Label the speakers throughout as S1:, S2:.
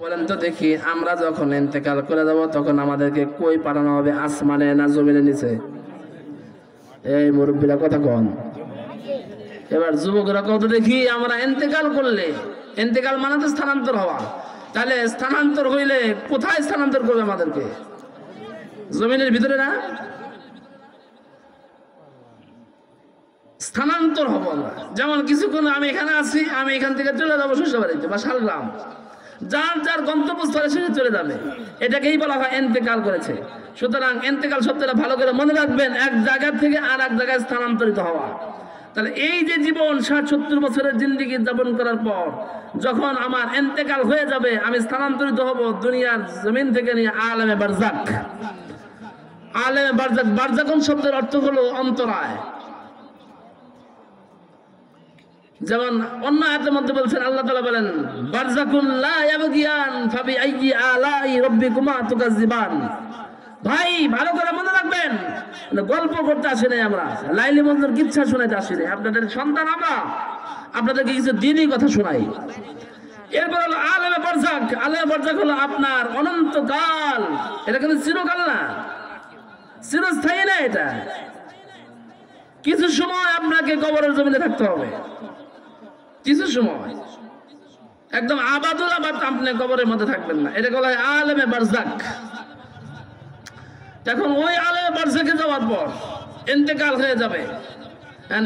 S1: বলেন তো দেখি, আমরা যখন ইন্তেকাল করে যাব তখন আমাদেরকে কই পাঠানো হবে, আসমানে না জমিনের নিচে? এই মুরব্বীরা কথা কন। এবার যুবকরা কত দেখি, আমরা ইন্তেকাল করলে, ইন্তেকাল মানে তো স্থানান্তর হওয়া, তাহলে স্থানান্তর হইলে কোথায় স্থানান্তর করবে আমাদেরকে? জমিনের ভিতরে না? স্থানান্তর হব আমরা। যেমন কিছুক্ষণ আমি এখানে আছি, আমি এখান থেকে চলে যাবো শ্বশুরবাড়িতে বা শালগ্রাম, যার যার গন্তব্যস্থলে সেটা চলে যাবে। এটাকেই বলা হয় ইন্তেকাল করেছে। সুতরাং ইন্তেকাল শব্দটা ভালো করে মনে রাখবেন, এক জায়গা থেকে আর এক জায়গায় স্থানান্তরিত হওয়া। তাহলে এই যে জীবন 60-70 বছরের জিন্দেগি যাপন করার পর যখন আমার ইন্তেকাল হয়ে যাবে, আমি স্থানান্তরিত হব দুনিয়ার জমিন থেকে নিয়ে আলেমে বারজাক। আলেমে বারজাক, বারজাকুন শব্দের অর্থ হলো অন্তরায়। যেমন অন্য আয়াতের মধ্যে বলছেন, আল্লাহ তাআলা বলেন বারজাকুন লা ইয়াবগিয়ান ফাবি আইয়ি আলাই রাব্বিকুমা তুকাজ্জিবান। ভাই ভালো করে মনে রাখবেন, গল্প করতে আসি নাই আমরা, লাইলি মজনুর কিচ্ছা শোনাতে আসি নাই। আপনাদের সন্তান আমরা, আপনাদেরকে কিছু দিনই কথা শোনাই। এরপর হলো আলেমে বারজাক। আলেমে বারজাক হলো আপনার অনন্তকাল। এটা কিন্তু চিরকাল না, চিরস্থায়ী না। এটা কিছু সময় আপনাকে কবরের জমিনে থাকতে হবে, কিছু সময় একদম আবাদুল আবাদ আপনি কবরের মধ্যে থাকবেন না। এটা বলা হয় আলেমে বারজাক। এখন ওই আলেমে বারজাকে যাওয়ার পর ইন্তেকাল হয়ে যাবে।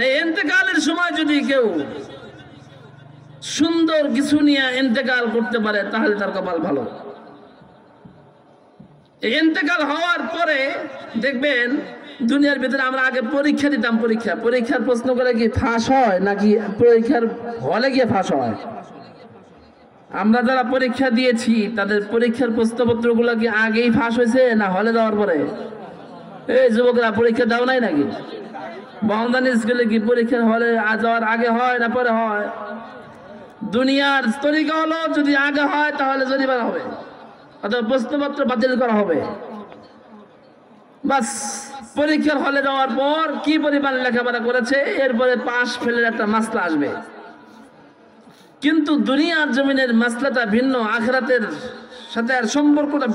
S1: এই ইন্তেকালের সময় যদি কেউ সুন্দর কিছু নিয়ে ইন্তেকাল করতে পারে তাহলে তার কপাল ভালো। এই ইন্তেকাল হওয়ার পরে দেখবেন দুনিয়ার ভিতরে আমরা আগে পরীক্ষা দিতাম, পরীক্ষার প্রশ্ন করে কি ফাঁস হয় নাকি পরীক্ষার হলে গিয়ে ফাঁস হয়? আমরা যারা পরীক্ষা দিয়েছি তাদের পরীক্ষার প্রশ্নপত্রগুলো কি আগেই ফাঁস হয়েছে না হলে যাওয়ার পরে? এই যুবকরা পরীক্ষা দাও নাই নাকি? বাউন্দানি স্কুলে কি পরীক্ষা হলে যাওয়ার আগে হয় না পরে হয়? দুনিয়ার তরিকা হলো যদি আগে হয় তাহলে জরিমানা হবে অথবা প্রশ্নপত্র বাতিল করা হবে। বাস, পরীক্ষার হলে যাওয়ার পর কি পরিমাণ লেখাপড়া করেছে এরপরে পাশ ফেলের একটা মাসলা আসবে। কিন্তু দুনিয়ার জমিনের মাসলাটা ভিন্ন, আখিরাতের সাথে আর সম্পর্কটা